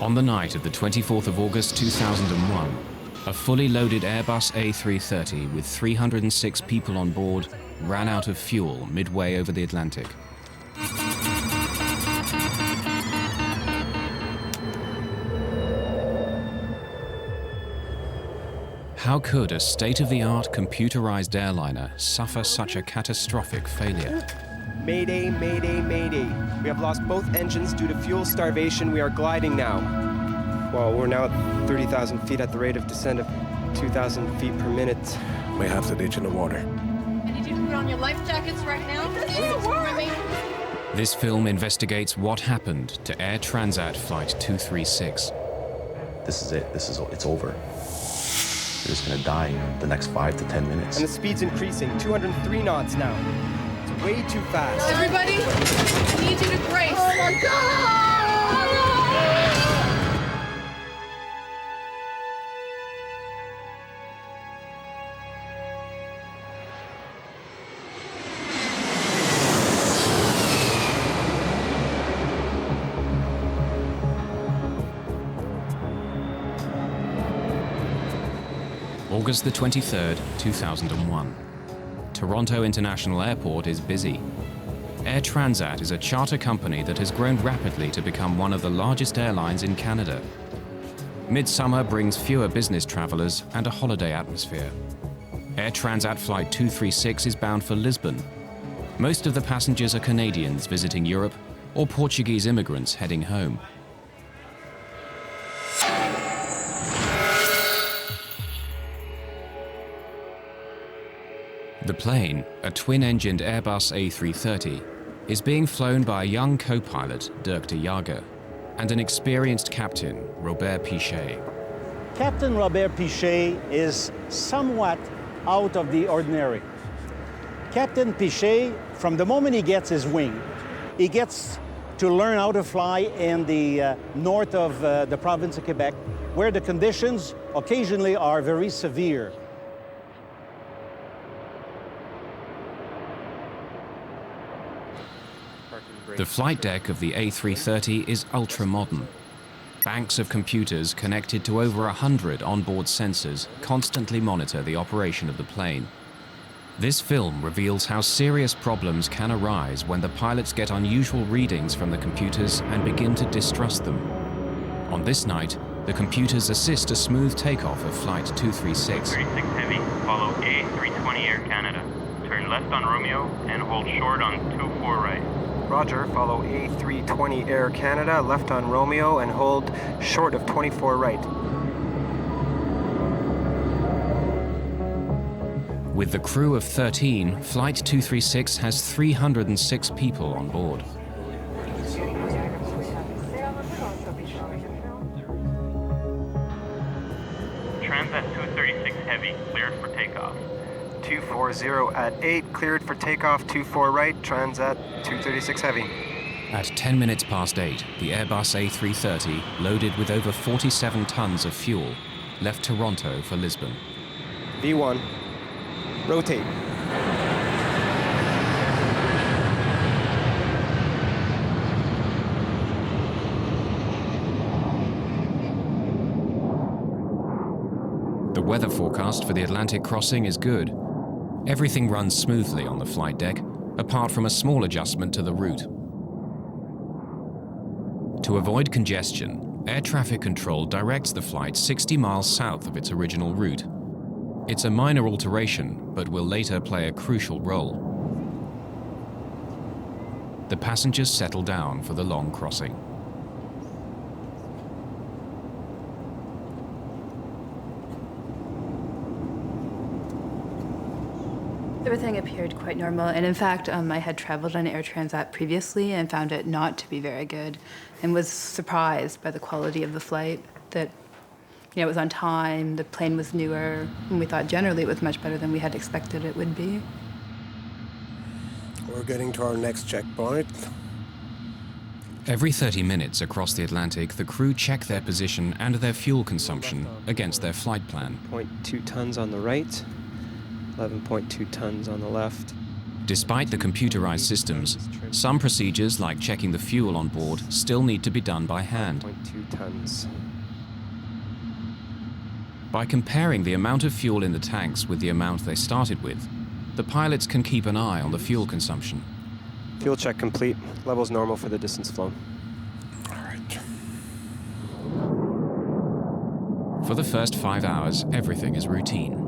On the night of the 24th of August 2001, a fully loaded Airbus A330 with 306 people on board ran out of fuel midway over the Atlantic. How could a state-of-the-art computerized airliner suffer such a catastrophic failure? Mayday, mayday, mayday. We have lost both engines due to fuel starvation. We are gliding now. Well, we're now at 30,000 feet at the rate of descent of 2,000 feet per minute. We have to ditch in the water. I need you to put on your life jackets right now. It's swimming. This film investigates what happened to Air Transat Flight 236. This is it. It's over. You're just going to die in the next 5 to 10 minutes. And the speed's increasing, 203 knots now. It's way too fast. Everybody, I need you to brace. Oh my God! August the 23rd, 2001. Toronto International Airport is busy. Air Transat is a charter company that has grown rapidly to become one of the largest airlines in Canada. Midsummer brings fewer business travelers and a holiday atmosphere. Air Transat Flight 236 is bound for Lisbon. Most of the passengers are Canadians visiting Europe or Portuguese immigrants heading home. The plane, a twin-engined Airbus A330, is being flown by a young co-pilot, Dirk DeJager, and an experienced captain, Robert Piché. Captain Robert Piché is somewhat out of the ordinary. Captain Piché, from the moment he gets his wing, he gets to learn how to fly in the north of the province of Quebec, where the conditions occasionally are very severe. The flight deck of the A330 is ultra-modern. Banks of computers connected to over 100 onboard sensors constantly monitor the operation of the plane. This film reveals how serious problems can arise when the pilots get unusual readings from the computers and begin to distrust them. On this night, the computers assist a smooth takeoff of Flight 236. 36 Heavy, follow A320 Air Canada. Turn left on Romeo and hold short on 24 right. Roger, follow A320 Air Canada, left on Romeo, and hold short of 24 right. With the crew of 13, Flight 236 has 306 people on board. Transat 236 Heavy, cleared for takeoff. 240 at 8, cleared for takeoff, 24 right, Transat 236 Heavy. At 10 minutes past 8, the Airbus A330, loaded with over 47 tons of fuel, left Toronto for Lisbon. V1, rotate. The weather forecast for the Atlantic crossing is good. Everything runs smoothly on the flight deck, apart from a small adjustment to the route. To avoid congestion, air traffic control directs the flight 60 miles south of its original route. It's a minor alteration, but will later play a crucial role. The passengers settle down for the long crossing. Everything appeared quite normal, and in fact, I had traveled on Air Transat previously and found it not to be very good, and was surprised by the quality of the flight, that it was on time, the plane was newer, and we thought generally it was much better than we had expected it would be. We're getting to our next checkpoint. Every 30 minutes across the Atlantic, the crew check their position and their fuel consumption against their flight plan. 0.2 tons on the right, 11.2 tons on the left. Despite the computerized systems, some procedures like checking the fuel on board still need to be done by hand. 0.2 tons. By comparing the amount of fuel in the tanks with the amount they started with, the pilots can keep an eye on the fuel consumption. Fuel check complete. Levels normal for the distance flown. All right. For the first 5 hours, everything is routine.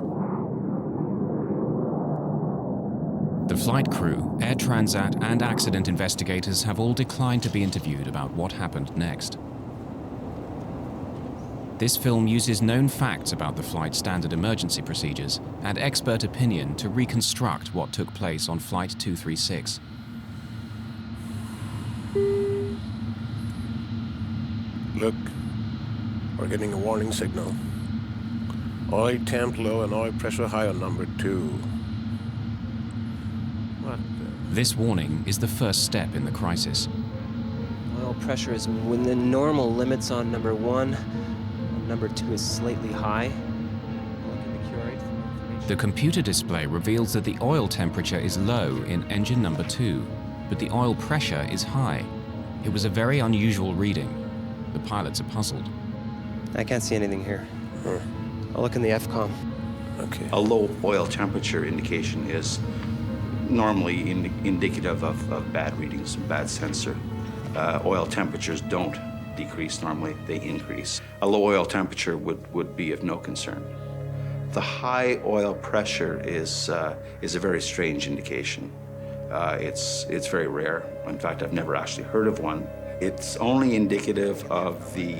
The flight crew, Air Transat, and accident investigators have all declined to be interviewed about what happened next. This film uses known facts about the flight's standard emergency procedures and expert opinion to reconstruct what took place on Flight 236. Look, we're getting a warning signal. Oil temp low and oil pressure high on number 2. What the... This warning is the first step in the crisis. Oil pressure is within normal limits on number 1. Number 2 is slightly high. Look in the QRH for more information. The computer display reveals that the oil temperature is low in engine number 2, but the oil pressure is high. It was a very unusual reading. The pilots are puzzled. I can't see anything here. I'll look in the FCOM. Okay. A low oil temperature indication is normally indicative of bad readings, bad sensor. Oil temperatures don't decrease normally, they increase. A low oil temperature would be of no concern. The high oil pressure is a very strange indication. It's very rare. In fact, I've never actually heard of one. It's only indicative of the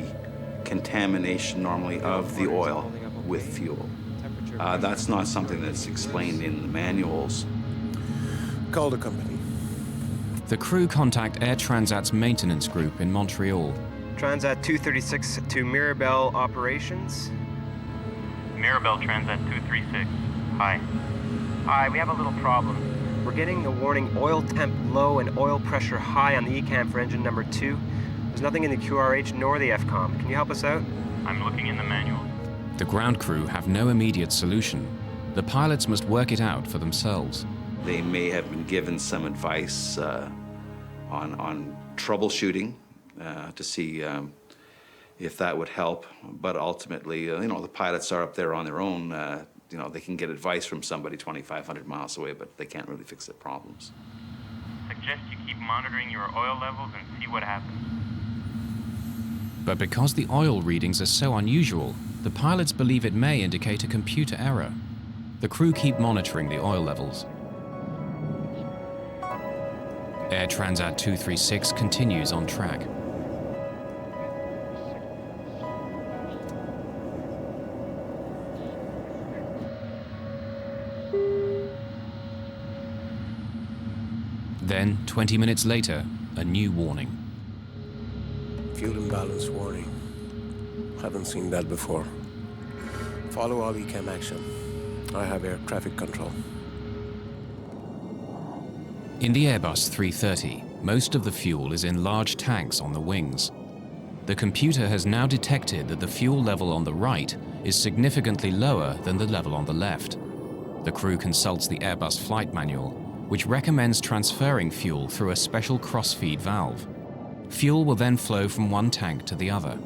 contamination normally of the oil with fuel. That's not something that's explained in the manuals. Call the company. The crew contact Air Transat's maintenance group in Montreal. Transat 236 to Mirabel Operations. Mirabel Transat 236. Hi. Hi, we have a little problem. We're getting the warning oil temp low and oil pressure high on the ECAM for engine number 2. There's nothing in the QRH nor the FCOM. Can you help us out? I'm looking in the manual. The ground crew have no immediate solution. The pilots must work it out for themselves. They may have been given some advice on troubleshooting to see if that would help. But ultimately, the pilots are up there on their own. They can get advice from somebody 2,500 miles away, but they can't really fix their problems. Suggest you keep monitoring your oil levels and see what happens. But because the oil readings are so unusual, the pilots believe it may indicate a computer error. The crew keep monitoring the oil levels. Air Transat 236 continues on track. Then, 20 minutes later, a new warning. Fuel imbalance warning. Haven't seen that before. Follow all ECAM action. I have air traffic control. In the Airbus A330, most of the fuel is in large tanks on the wings. The computer has now detected that the fuel level on the right is significantly lower than the level on the left. The crew consults the Airbus flight manual, which recommends transferring fuel through a special cross-feed valve. Fuel will then flow from one tank to the other.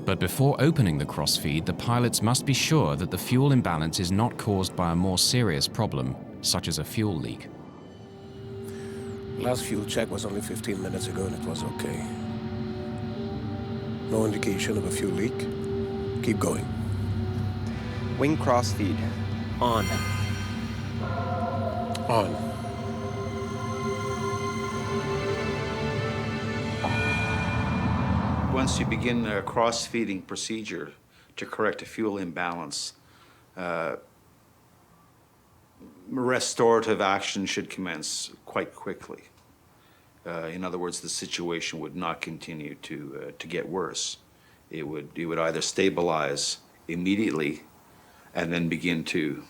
But before opening the cross-feed, the pilots must be sure that the fuel imbalance is not caused by a more serious problem, such as a fuel leak. Last fuel check was only 15 minutes ago and it was okay. No indication of a fuel leak. Keep going. Wing crossfeed. On. On. Once you begin a cross-feeding procedure to correct a fuel imbalance, restorative action should commence quite quickly. In other words, the situation would not continue to get worse. It would either stabilize immediately and then begin to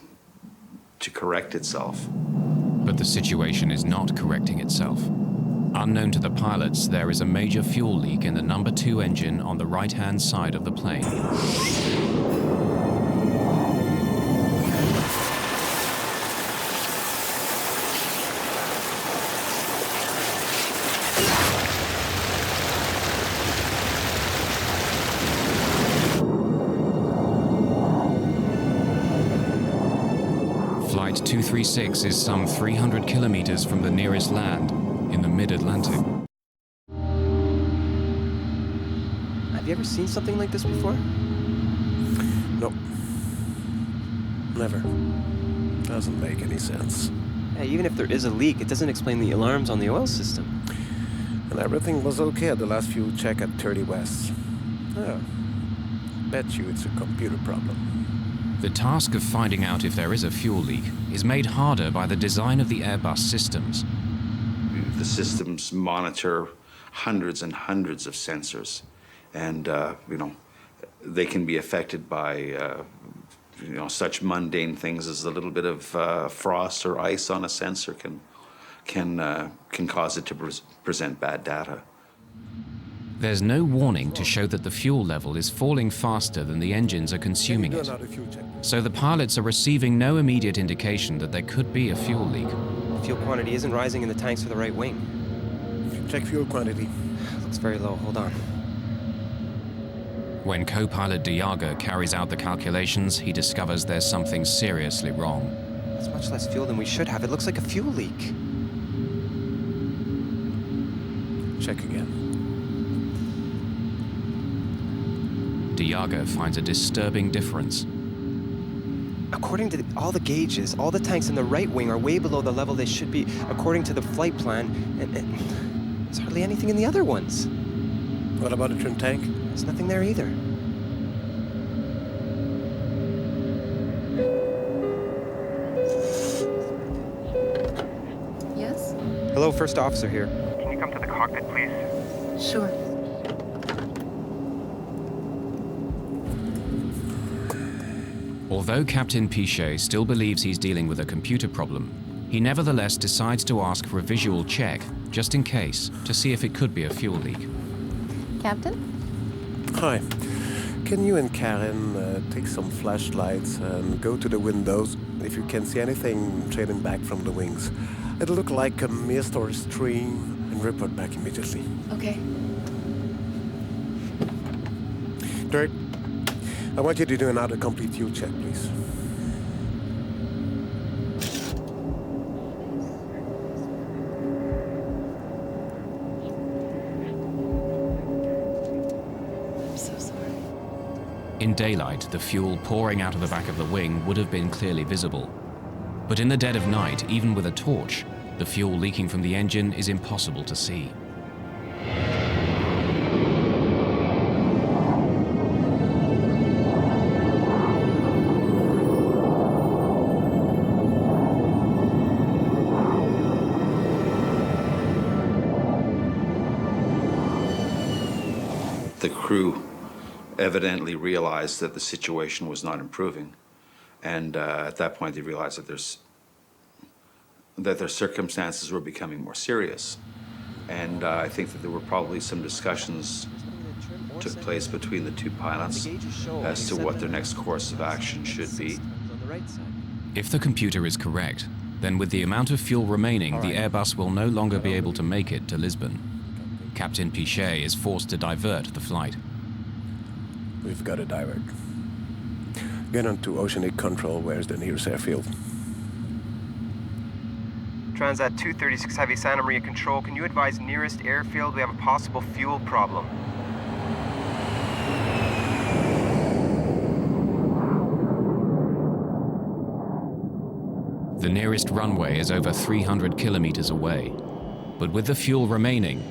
correct itself. But the situation is not correcting itself. Unknown to the pilots, there is a major fuel leak in the number 2 engine on the right-hand side of the plane. Flight 236 is some 300 kilometers from the nearest land in the mid-Atlantic. Have you ever seen something like this before? No. Never. Doesn't make any sense. Yeah, even if there is a leak, it doesn't explain the alarms on the oil system. And everything was okay at the last fuel check at 30 West. Yeah. Bet you it's a computer problem. The task of finding out if there is a fuel leak is made harder by the design of the Airbus systems. The systems monitor hundreds and hundreds of sensors, and they can be affected by such mundane things as a little bit of frost or ice on a sensor can cause it to present bad data. There's no warning to show that the fuel level is falling faster than the engines are consuming it. So the pilots are receiving no immediate indication that there could be a fuel leak. Fuel quantity isn't rising in the tanks for the right wing. Check fuel quantity. Looks very low. Hold on. When co-pilot DeJager carries out the calculations, he discovers there's something seriously wrong. It's much less fuel than we should have. It looks like a fuel leak. Check again. DeJager finds a disturbing difference. According to all the gauges, all the tanks in the right wing are way below the level they should be according to the flight plan, and there's hardly anything in the other ones. What about the trim tank? There's nothing there either. Yes? Hello, First Officer here. Can you come to the cockpit, please? Sure. Although Captain Piché still believes he's dealing with a computer problem, he nevertheless decides to ask for a visual check, just in case, to see if it could be a fuel leak. Captain? Hi. Can you and Karen take some flashlights and go to the windows if you can see anything trailing back from the wings? It'll look like a mist or a stream, and report back immediately. Okay. Dirk, I want you to do another complete fuel check, please. I'm so sorry. In daylight, the fuel pouring out of the back of the wing would have been clearly visible. But in the dead of night, even with a torch, the fuel leaking from the engine is impossible to see. The crew evidently realized that the situation was not improving, and at that point they realized that their circumstances were becoming more serious. And I think that there were probably some discussions took place between the two pilots as to what their next course of action should be. If the computer is correct, then with the amount of fuel remaining, the Airbus will no longer be able to make it to Lisbon. Captain Piché is forced to divert the flight. We've got to divert. Get on to Oceanic Control. Where's the nearest airfield? Transat 236 Heavy Santa Maria Control, can you advise nearest airfield? We have a possible fuel problem. The nearest runway is over 300 kilometers away. But with the fuel remaining,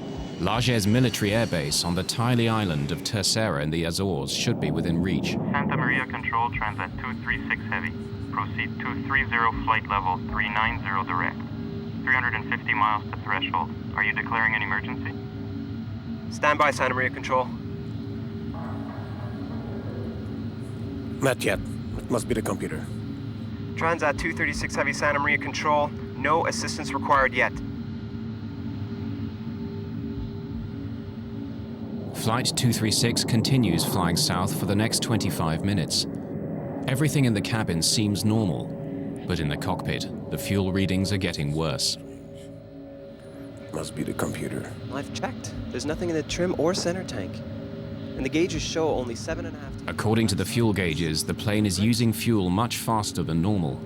Lajes military air base on the tiny island of Terceira in the Azores should be within reach. Santa Maria Control, Transat 236 Heavy. Proceed 230 flight level 390 direct. 350 miles to threshold. Are you declaring an emergency? Stand by, Santa Maria Control. Not yet. It must be the computer. Transat 236 Heavy Santa Maria Control, no assistance required yet. Flight 236 continues flying south for the next 25 minutes. Everything in the cabin seems normal, but in the cockpit, the fuel readings are getting worse. Must be the computer. I've checked. There's nothing in the trim or center tank. And the gauges show only 7.5. According to the fuel gauges, the plane is using fuel much faster than normal.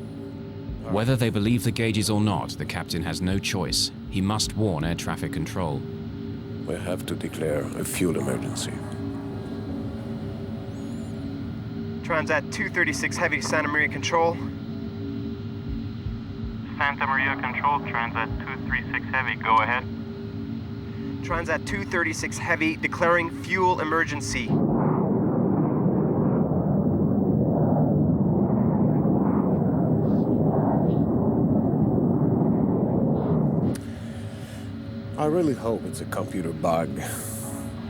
Whether they believe the gauges or not, the captain has no choice. He must warn air traffic control. We have to declare a fuel emergency. Transat 236 Heavy, Santa Maria Control. Santa Maria Control, Transat 236 Heavy, go ahead. Transat 236 Heavy, declaring fuel emergency. I really hope it's a computer bug,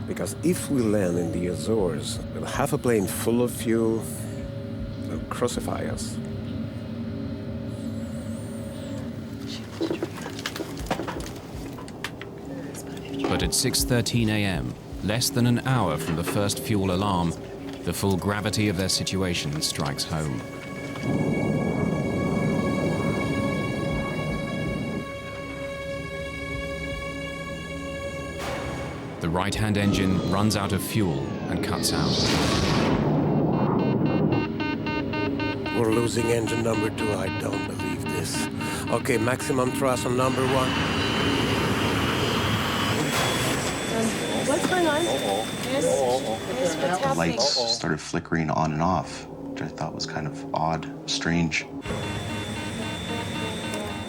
because if we land in the Azores with half a plane full of fuel, they'll crucify us. But at 6:13 a.m., less than an hour from the first fuel alarm, the full gravity of their situation strikes home. The right-hand engine runs out of fuel and cuts out. We're losing engine number 2. I don't believe this. Okay, maximum thrust on number 1. What's going on? Yes, what's The happening? lights started flickering on and off, which I thought was kind of odd, strange.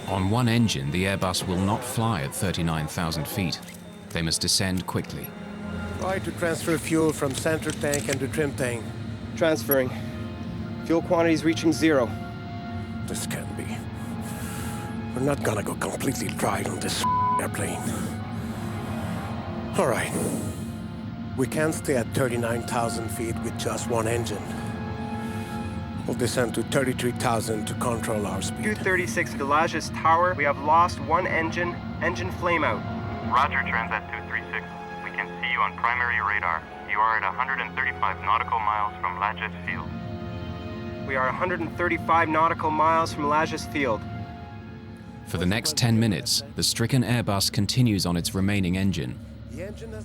On one engine, the Airbus will not fly at 39,000 feet. They must descend quickly. Try to transfer fuel from center tank and the trim tank. Transferring. Fuel quantities reaching 0. This can't be. We're not gonna go completely dry on this airplane. All right. We can't stay at 39,000 feet with just one engine. We'll descend to 33,000 to control our speed. 236 to Lajes Tower. We have lost one engine. Engine flame out. Roger, Transat 236. We can see you on primary radar. You are at 135 nautical miles from Lajes Field. We are 135 nautical miles from Lajes Field. For the next 10 minutes, the stricken Airbus continues on its remaining engine.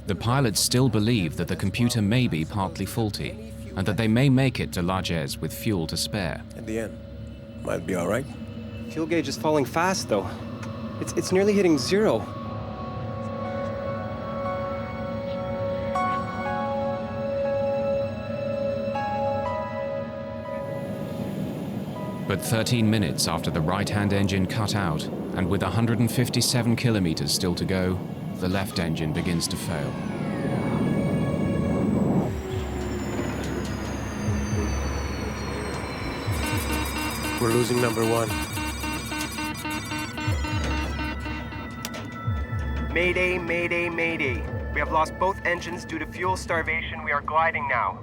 The pilots still believe that the computer may be partly faulty and that they may make it to Lajes with fuel to spare. At the end, might be all right. Fuel gauge is falling fast, though. It's nearly hitting 0. But 13 minutes after the right-hand engine cut out, and with 157 kilometers still to go, the left engine begins to fail. We're losing number 1. Mayday, mayday, mayday. We have lost both engines due to fuel starvation. We are gliding now.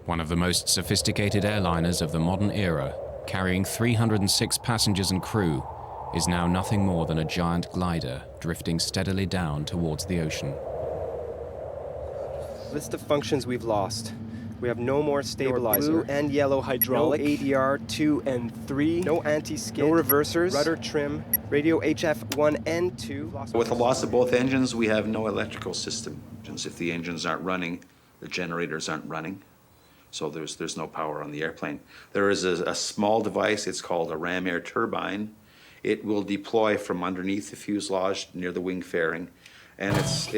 One of the most sophisticated airliners of the modern era, carrying 306 passengers and crew, is now nothing more than a giant glider drifting steadily down towards the ocean. List of functions we've lost. We have no more stabilizer. Blue and yellow hydraulic. No ADR 2 and 3. No anti-skid. No reversers. Rudder trim. Radio HF 1 and 2. With the loss of both engines, we have no electrical system. If the engines aren't running, the generators aren't running. So there's no power on the airplane. There is a small device, it's called a ram air turbine. It will deploy from underneath the fuselage near the wing fairing, and it's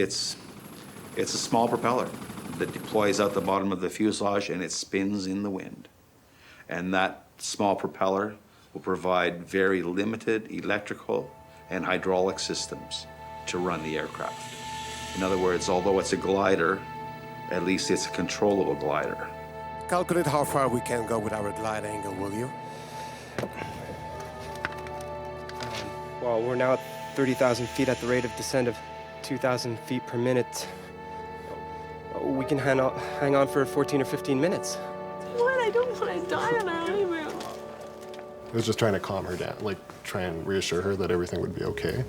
a small propeller that deploys out the bottom of the fuselage and it spins in the wind. And that small propeller will provide very limited electrical and hydraulic systems to run the aircraft. In other words, although it's a glider, at least it's a controllable glider. Calculate how far we can go with our glide angle, will you? Well, we're now at 30,000 feet at the rate of descent of 2,000 feet per minute. We can hang on for 14 or 15 minutes. What? I don't want to die on our honeymoon. I was just trying to calm her down, like try and reassure her that everything would be okay.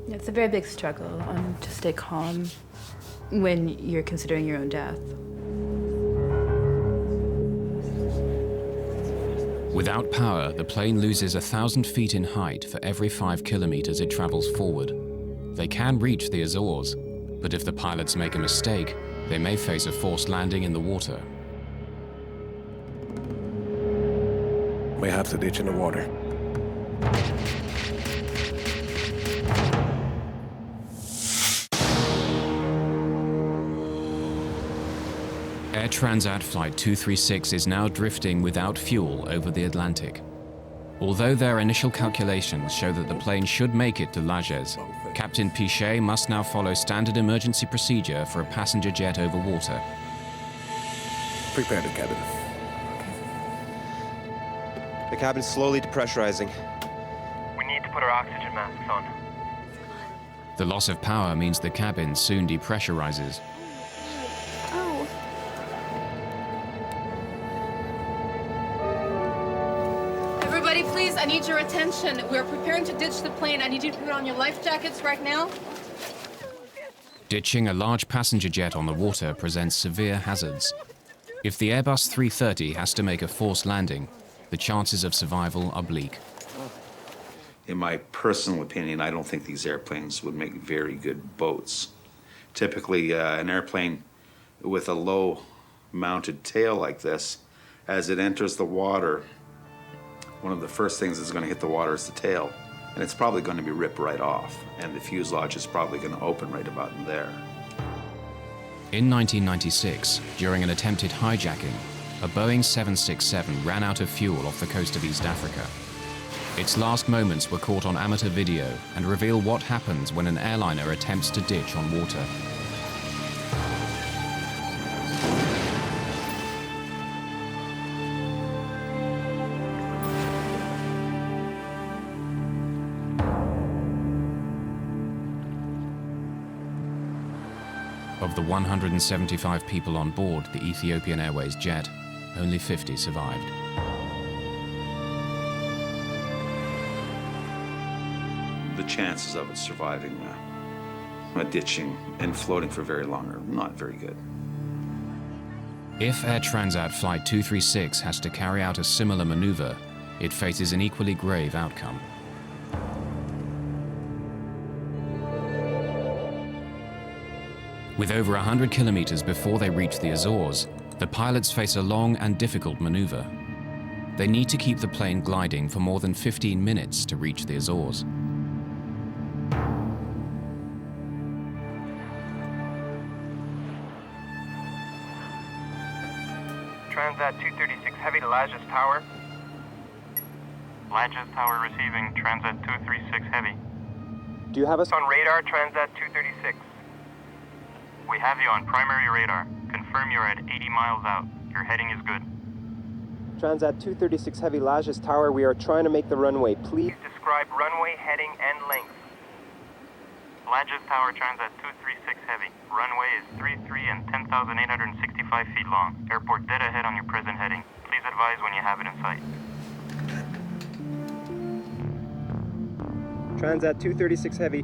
It's a very big struggle to stay calm when you're considering your own death. Without power, the plane loses 1,000 feet in height for every 5 kilometers it travels forward. They can reach the Azores, but if the pilots make a mistake, They may face a forced landing in the water. We have to ditch in the water. Air Transat Flight 236 is now drifting without fuel over the Atlantic. Although their initial calculations show that the plane should make it to Lajes, Captain Piché must now follow standard emergency procedure for a passenger jet over water. Prepare the cabin. The cabin's slowly depressurizing. We need to put our oxygen masks on. The loss of power means the cabin soon depressurizes. Oh. Everybody, please, I need your attention. We're preparing to ditch the plane. I need you to put on your life jackets right now. Ditching a large passenger jet on the water presents severe hazards. If the Airbus A330 has to make a forced landing, the chances of survival are bleak. In my personal opinion, I don't think these airplanes would make very good boats. Typically, an airplane with a low mounted tail like this, as it enters the water, one of the first things that's going to hit the water is the tail. And it's probably going to be ripped right off. And the fuselage is probably going to open right about in there. In 1996, during an attempted hijacking, a Boeing 767 ran out of fuel off the coast of East Africa. Its last moments were caught on amateur video and reveal what happens when an airliner attempts to ditch on water. Of the 175 people on board the Ethiopian Airways jet, only 50 survived. The chances of it surviving a ditching and floating for very long are not very good. If Air Transat Flight 236 has to carry out a similar maneuver, it faces an equally grave outcome. With over 100 kilometers before they reach the Azores, the pilots face a long and difficult maneuver. They need to keep the plane gliding for more than 15 minutes to reach the Azores. Transat 236 Heavy to Lajes Tower. Lajes Tower receiving Transat 236 Heavy. Do you have us On radar, Transat 236. We have you on primary radar. Confirm you're at 80 miles out. Your heading is good. Transat 236 Heavy Lajes Tower? We are trying to make the runway. Please Describe runway, heading, and length. Lajes Tower, Transat 236 Heavy. Runway is 33 and 10,865 feet long. Airport dead ahead on your present heading. Please advise when you have it in sight. Transat 236 Heavy.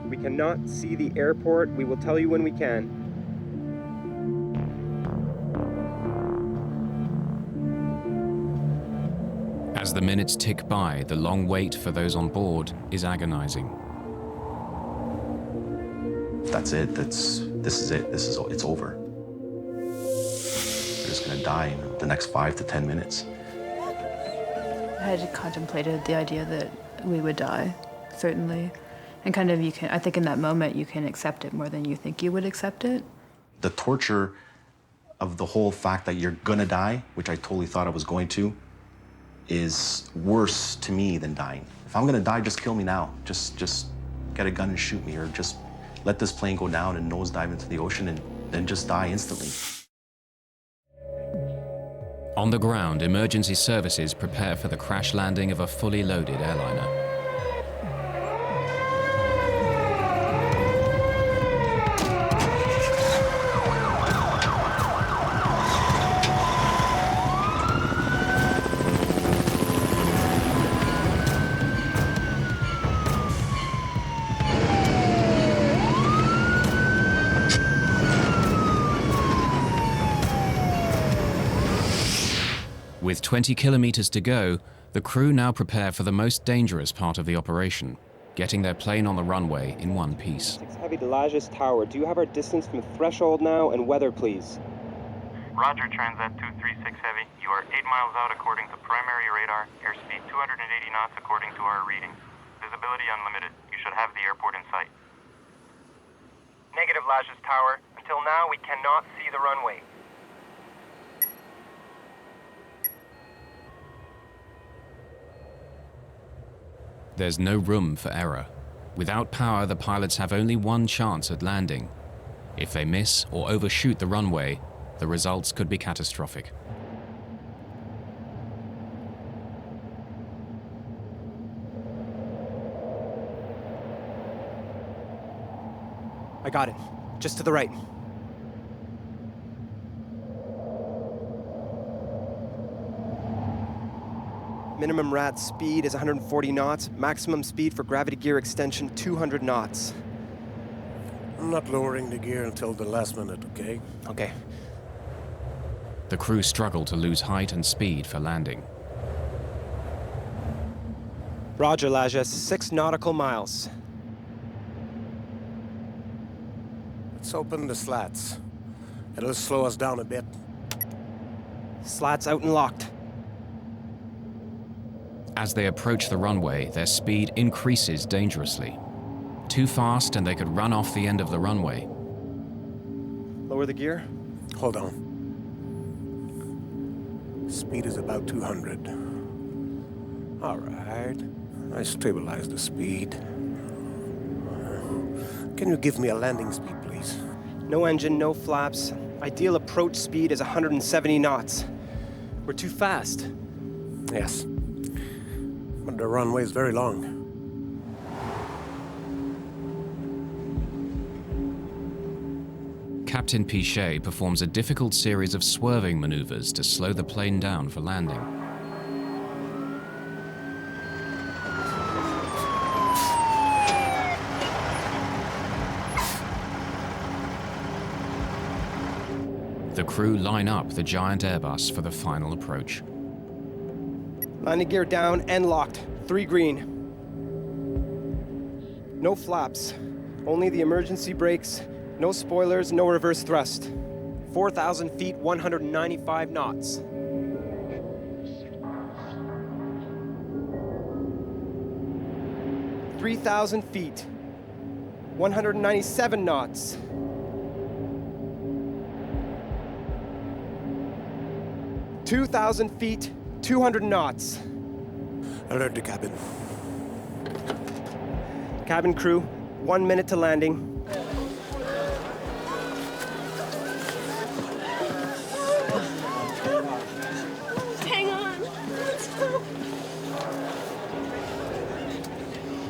We cannot see the airport. We will tell you when we can. As the minutes tick by, the long wait for those on board is agonizing. That's it. This is it. It's over. You're just gonna die in the next 5 to 10 minutes. I had contemplated the idea that we would die, certainly. And kind of I think in that moment you can accept it more than you think you would accept it. The torture of the whole fact that you're gonna die, which I totally thought I was going to, is worse to me than dying. If I'm gonna die, just kill me now. Just get a gun and shoot me, or just let this plane go down and nosedive into the ocean and then just die instantly. On the ground, emergency services prepare for the crash landing of a fully loaded airliner. With 20 kilometers to go, the crew now prepare for the most dangerous part of the operation, getting their plane on the runway in one piece. Heavy to Lajes Tower. Do you have our distance from threshold now and weather, please? Roger, Transat 236 Heavy. You are 8 miles out according to primary radar. Airspeed 280 knots according to our readings. Visibility unlimited. You should have the airport in sight. Negative, Lajes Tower. Until now, we cannot see the runway. There's no room for error. Without power, the pilots have only one chance at landing. If they miss or overshoot the runway, the results could be catastrophic. I got it. Just to the right. Minimum RAT speed is 140 knots. Maximum speed for gravity gear extension, 200 knots. I'm not lowering the gear until the last minute, okay? Okay. The crew struggle to lose height and speed for landing. Roger, Lajes. 6 nautical miles. Let's open the slats. It'll slow us down a bit. Slats out and locked. As they approach the runway, their speed increases dangerously. Too fast and they could run off the end of the runway. Lower the gear. Hold on. Speed is about 200. All right. I stabilize the speed. Can you give me a landing speed, please? No engine, no flaps. Ideal approach speed is 170 knots. We're too fast. Yes. But the runway is very long. Captain Piché performs a difficult series of swerving maneuvers to slow the plane down for landing. The crew line up the giant Airbus for the final approach. Landing gear down and locked. 3 green. No flaps. Only the emergency brakes. No spoilers, no reverse thrust. 4,000 feet, 195 knots. "3,000 feet, 197 knots. "2,000 feet, 200 knots. Alert the cabin. Cabin crew, 1 minute to landing. Hang on.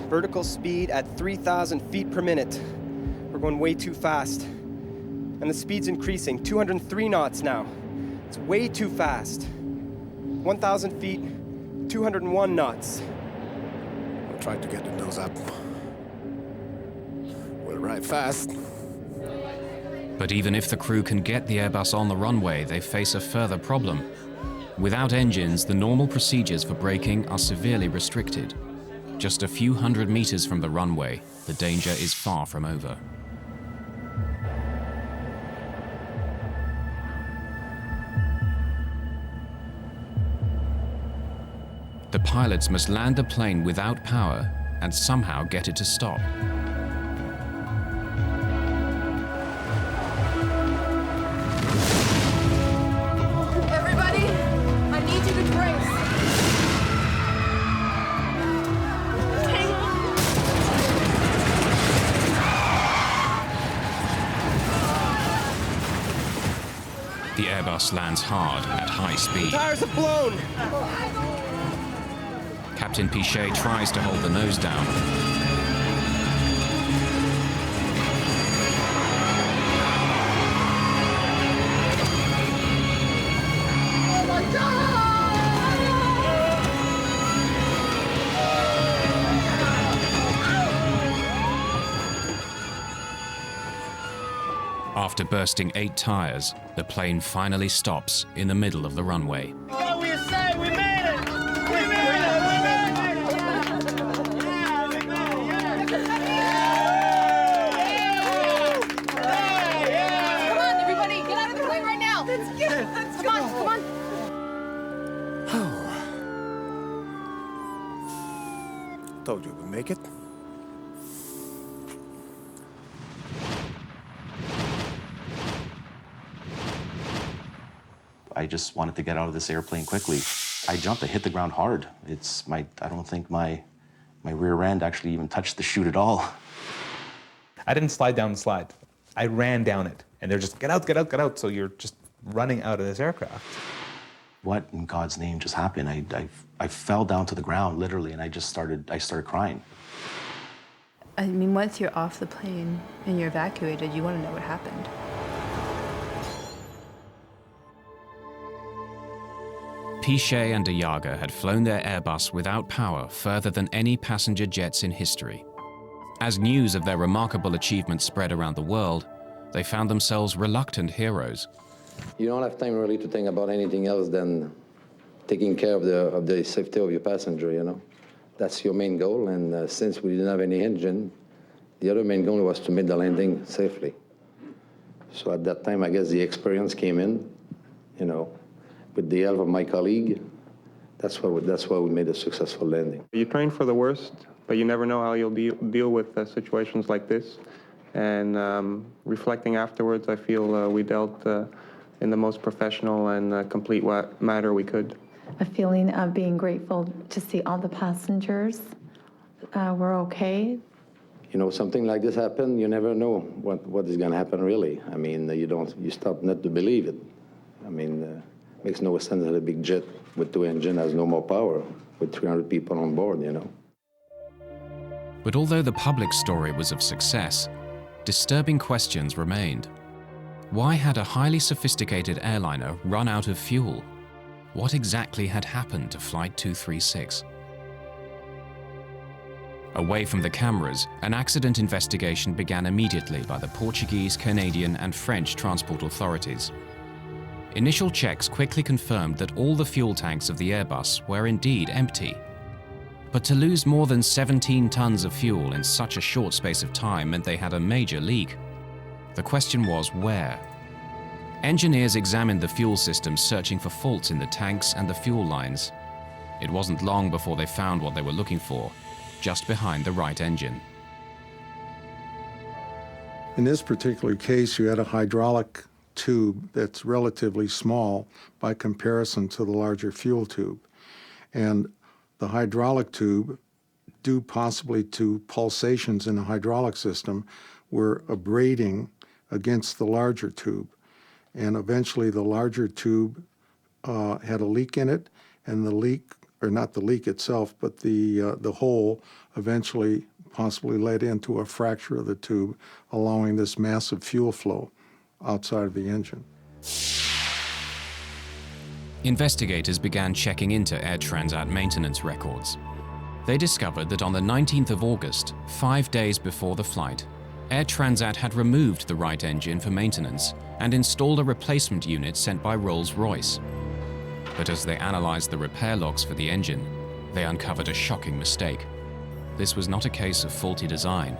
Vertical speed at 3,000 feet per minute. We're going way too fast. And the speed's increasing, 203 knots now. It's way too fast. 1,000 feet, 201 knots. I'll try to get the nose up. We'll ride fast. But even if the crew can get the Airbus on the runway, they face a further problem. Without engines, the normal procedures for braking are severely restricted. Just a few hundred meters from the runway, the danger is far from over. The pilots must land the plane without power and somehow get it to stop. Everybody, I need you to brace. Hang on. The Airbus lands hard at high speed. Tires have blown! Captain Piché tries to hold the nose down. Oh my God! After bursting 8 tires, the plane finally stops in the middle of the runway. Told you we'd make it. I just wanted to get out of this airplane quickly. I jumped, I hit the ground hard. I don't think my rear end actually even touched the chute at all. I didn't slide down the slide. I ran down it. And they're just, get out, get out, get out. So you're just running out of this aircraft. What in God's name just happened? I fell down to the ground, literally, and I started crying. I mean, once you're off the plane and you're evacuated, you want to know what happened. Piché and DeJager had flown their Airbus without power further than any passenger jets in history. As news of their remarkable achievements spread around the world, they found themselves reluctant heroes. You don't have time really to think about anything else than taking care of the safety of your passenger, you know. That's your main goal, and since we didn't have any engine, the other main goal was to make the landing safely. So at that time, I guess the experience came in, you know, with the help of my colleague. That's why we made a successful landing. You train for the worst, but you never know how you'll deal with situations like this. And reflecting afterwards, I feel we dealt in the most professional and complete manner we could. A feeling of being grateful to see all the passengers were okay. You know, something like this happen, you never know what is going to happen really. I mean, you start not to believe it. I mean, makes no sense that a big jet with 2 engines has no more power with 300 people on board, you know. But although the public story was of success, disturbing questions remained. Why had a highly sophisticated airliner run out of fuel? What exactly had happened to Flight 236? Away from the cameras, an accident investigation began immediately by the Portuguese, Canadian, and French transport authorities. Initial checks quickly confirmed that all the fuel tanks of the Airbus were indeed empty. But to lose more than 17 tons of fuel in such a short space of time meant they had a major leak. The question was where? Engineers examined the fuel system, searching for faults in the tanks and the fuel lines. It wasn't long before they found what they were looking for, just behind the right engine. In this particular case, you had a hydraulic tube that's relatively small by comparison to the larger fuel tube. And the hydraulic tube, due possibly to pulsations in the hydraulic system, were abrading against the larger tube. And eventually the larger tube had a leak in it, and the leak, or not the leak itself, but the hole eventually possibly led into a fracture of the tube, allowing this massive fuel flow outside of the engine. Investigators began checking into Air Transat maintenance records. They discovered that on the 19th of August, 5 days before the flight, Air Transat had removed the right engine for maintenance and installed a replacement unit sent by Rolls-Royce. But as they analyzed the repair logs for the engine, they uncovered a shocking mistake. This was not a case of faulty design,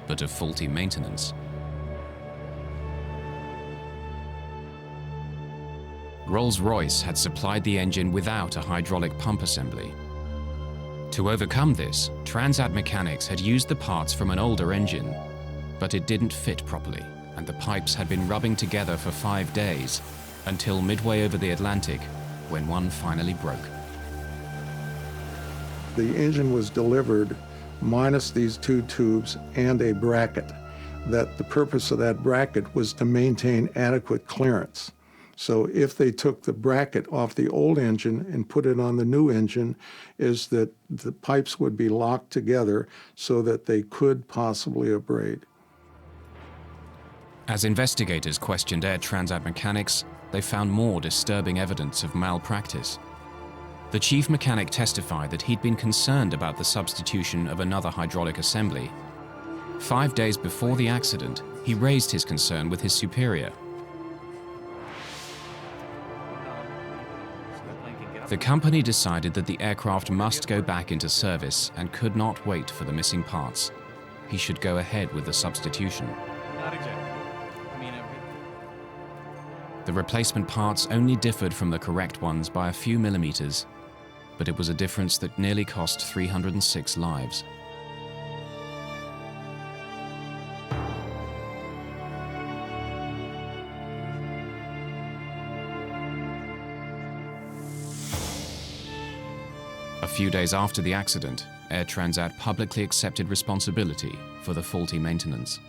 but of faulty maintenance. Rolls-Royce had supplied the engine without a hydraulic pump assembly. To overcome this, Transat mechanics had used the parts from an older engine, but it didn't fit properly, and the pipes had been rubbing together for 5 days, until midway over the Atlantic, when one finally broke. The engine was delivered minus these 2 tubes and a bracket. That the purpose of that bracket was to maintain adequate clearance. So if they took the bracket off the old engine and put it on the new engine, is that the pipes would be locked together so that they could possibly abrade. As investigators questioned Air Transat mechanics, they found more disturbing evidence of malpractice. The chief mechanic testified that he'd been concerned about the substitution of another hydraulic assembly. 5 days before the accident, he raised his concern with his superior. The company decided that the aircraft must go back into service and could not wait for the missing parts. He should go ahead with the substitution. The replacement parts only differed from the correct ones by a few millimeters. but it was a difference that nearly cost 306 lives. A few days after the accident, Air Transat publicly accepted responsibility for the faulty maintenance.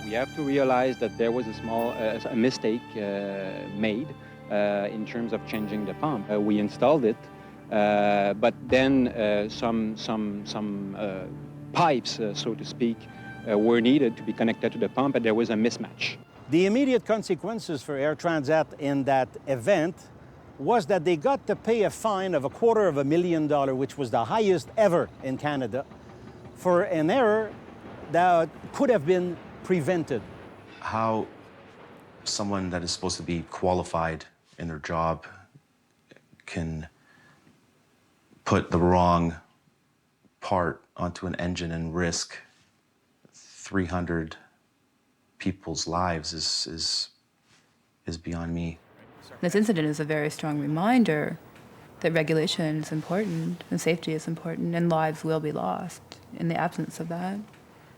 We have to realize that there was a small mistake made in terms of changing the pump. We installed it, but then some pipes, so to speak, were needed to be connected to the pump, and there was a mismatch. The immediate consequences for Air Transat in that event was that they got to pay a fine of $250,000, which was the highest ever in Canada, for an error that could have been prevented. How someone that is supposed to be qualified in their job can put the wrong part onto an engine and risk 300 people's lives is beyond me. This incident is a very strong reminder that regulation is important and safety is important, and lives will be lost in the absence of that.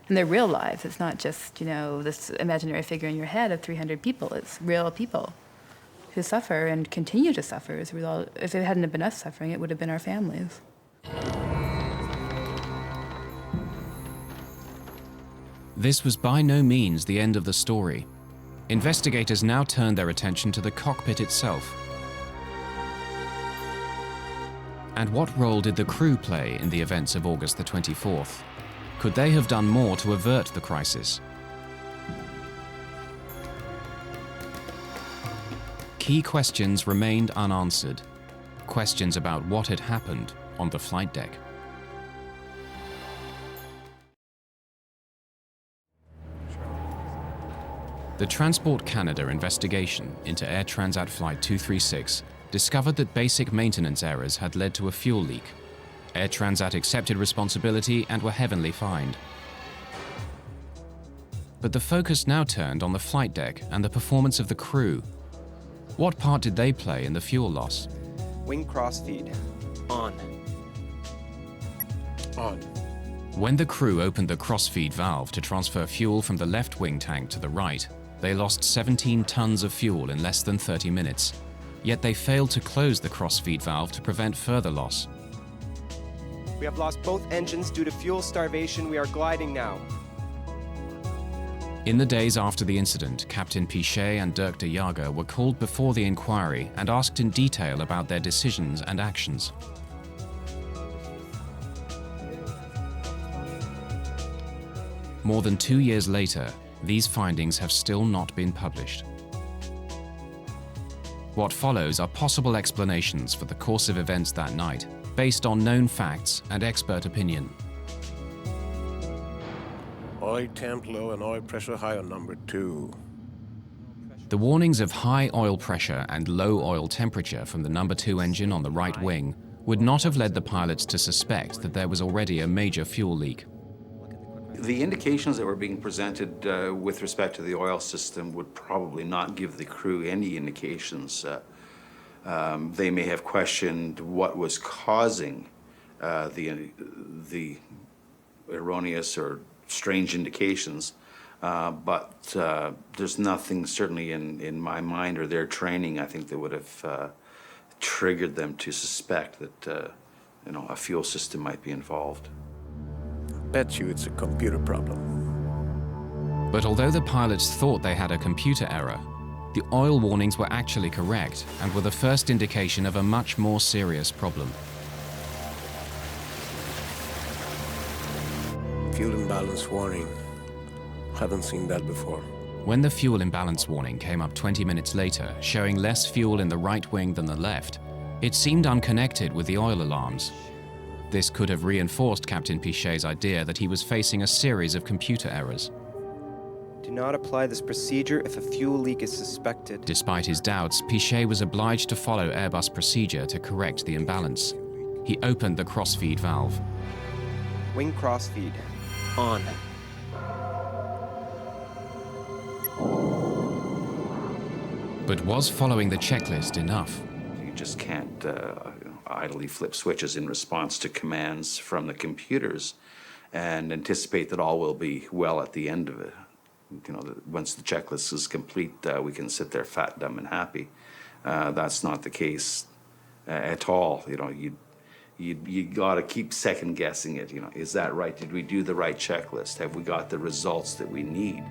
And they're real lives. It's not just, you know, this imaginary figure in your head of 300 people. It's real people who suffer and continue to suffer as a result. If it hadn't been us suffering, it would have been our families. This was by no means the end of the story. Investigators now turned their attention to the cockpit itself. And what role did the crew play in the events of August the 24th? Could they have done more to avert the crisis? Key questions remained unanswered. Questions about what had happened on the flight deck. The Transport Canada investigation into Air Transat Flight 236 discovered that basic maintenance errors had led to a fuel leak. Air Transat accepted responsibility and were heavily fined. But the focus now turned on the flight deck and the performance of the crew. What part did they play in the fuel loss? Wing crossfeed. On. On. When the crew opened the crossfeed valve to transfer fuel from the left wing tank to the right, they lost 17 tons of fuel in less than 30 minutes. Yet they failed to close the crossfeed valve to prevent further loss. We have lost both engines due to fuel starvation. We are gliding now. In the days after the incident, Captain Piché and Dirk DeJager were called before the inquiry and asked in detail about their decisions and actions. More than 2 years later, these findings have still not been published. What follows are possible explanations for the course of events that night, based on known facts and expert opinion. Oil temp low and oil pressure high on number 2. The warnings of high oil pressure and low oil temperature from the number 2 engine on the right wing would not have led the pilots to suspect that there was already a major fuel leak. The indications that were being presented with respect to the oil system would probably not give the crew any indications. They may have questioned what was causing the erroneous or strange indications, but there's nothing certainly in my mind or their training, I think, that would have triggered them to suspect that a fuel system might be involved. Bet you it's a computer problem. But although the pilots thought they had a computer error, the oil warnings were actually correct and were the first indication of a much more serious problem. Fuel imbalance warning. Haven't seen that before. When the fuel imbalance warning came up 20 minutes later, showing less fuel in the right wing than the left, it seemed unconnected with the oil alarms. This could have reinforced Captain Piché's idea that he was facing a series of computer errors. Do not apply this procedure if a fuel leak is suspected. Despite his doubts, Piché was obliged to follow Airbus procedure to correct the imbalance. He opened the crossfeed valve. Wing crossfeed. On. But was following the checklist enough? You just can't idly flip switches in response to commands from the computers and anticipate that all will be well at the end of it. You know, once the checklist is complete, we can sit there fat, dumb, and happy. That's not the case at all. You know, you got to keep second guessing it. You know, is that right? Did we do the right checklist? Have we got the results that we need?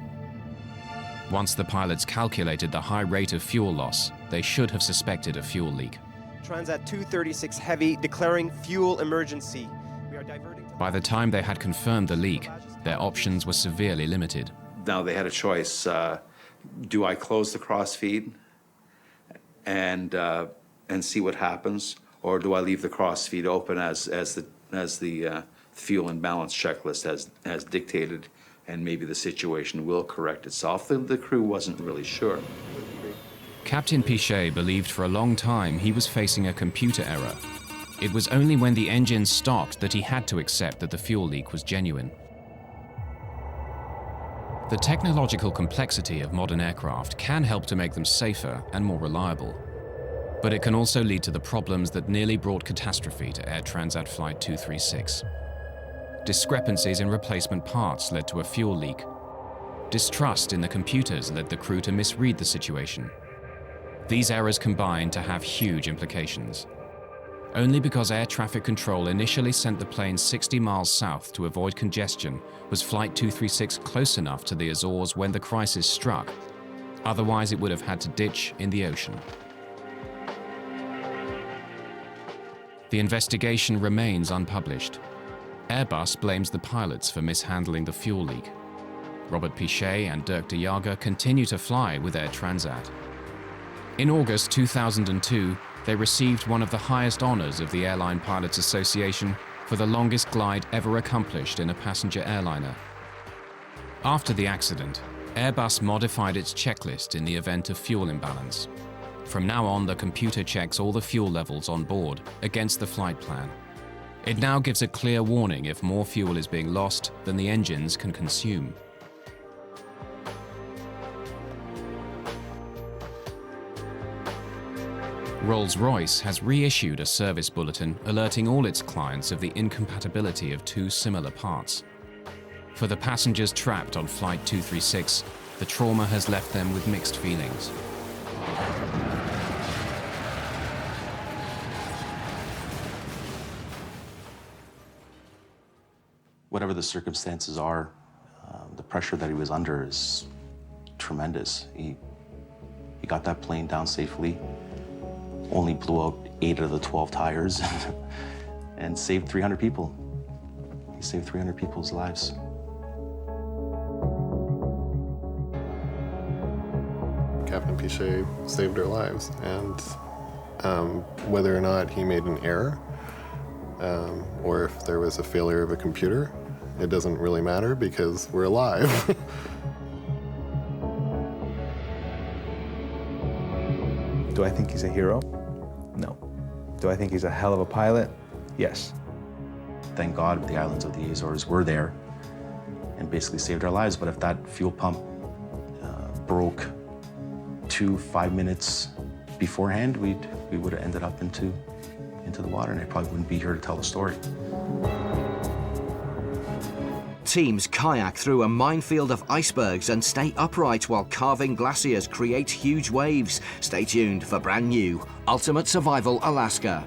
Once the pilots calculated the high rate of fuel loss, they should have suspected a fuel leak. Transat 236 Heavy declaring fuel emergency. We are diverting. By the time they had confirmed the leak, their options were severely limited. Now they had a choice. Do I close the crossfeed and see what happens, or do I leave the crossfeed open as the fuel imbalance checklist has dictated, and maybe the situation will correct itself? The crew wasn't really sure. Captain Piché believed for a long time he was facing a computer error. It was only when the engine stopped that he had to accept that the fuel leak was genuine. The technological complexity of modern aircraft can help to make them safer and more reliable. But it can also lead to the problems that nearly brought catastrophe to Air Transat Flight 236. Discrepancies in replacement parts led to a fuel leak. Distrust in the computers led the crew to misread the situation. These errors combined to have huge implications. Only because air traffic control initially sent the plane 60 miles south to avoid congestion was Flight 236 close enough to the Azores when the crisis struck. Otherwise, it would have had to ditch in the ocean. The investigation remains unpublished. Airbus blames the pilots for mishandling the fuel leak. Robert Piché and Dirk DeJager continue to fly with Air Transat. In August 2002, they received one of the highest honors of the Airline Pilots Association for the longest glide ever accomplished in a passenger airliner. After the accident, Airbus modified its checklist in the event of fuel imbalance. From now on, the computer checks all the fuel levels on board against the flight plan. It now gives a clear warning if more fuel is being lost than the engines can consume. Rolls-Royce has reissued a service bulletin alerting all its clients of the incompatibility of two similar parts. For the passengers trapped on Flight 236, the trauma has left them with mixed feelings. Whatever the circumstances are, the pressure that he was under is tremendous. He got that plane down safely, only blew out 8 of the 12 tires, and saved 300 people. He saved 300 people's lives. Captain Piché saved our lives, and whether or not he made an error, or if there was a failure of a computer, it doesn't really matter because we're alive. Do I think he's a hero? No. Do I think he's a hell of a pilot? Yes. Thank God the islands of the Azores were there and basically saved our lives. But if that fuel pump broke 5 minutes beforehand, we would have ended up into the water, and I probably wouldn't be here to tell the story. Teams kayak through a minefield of icebergs and stay upright while carving glaciers create huge waves. Stay tuned for brand new Ultimate Survival Alaska.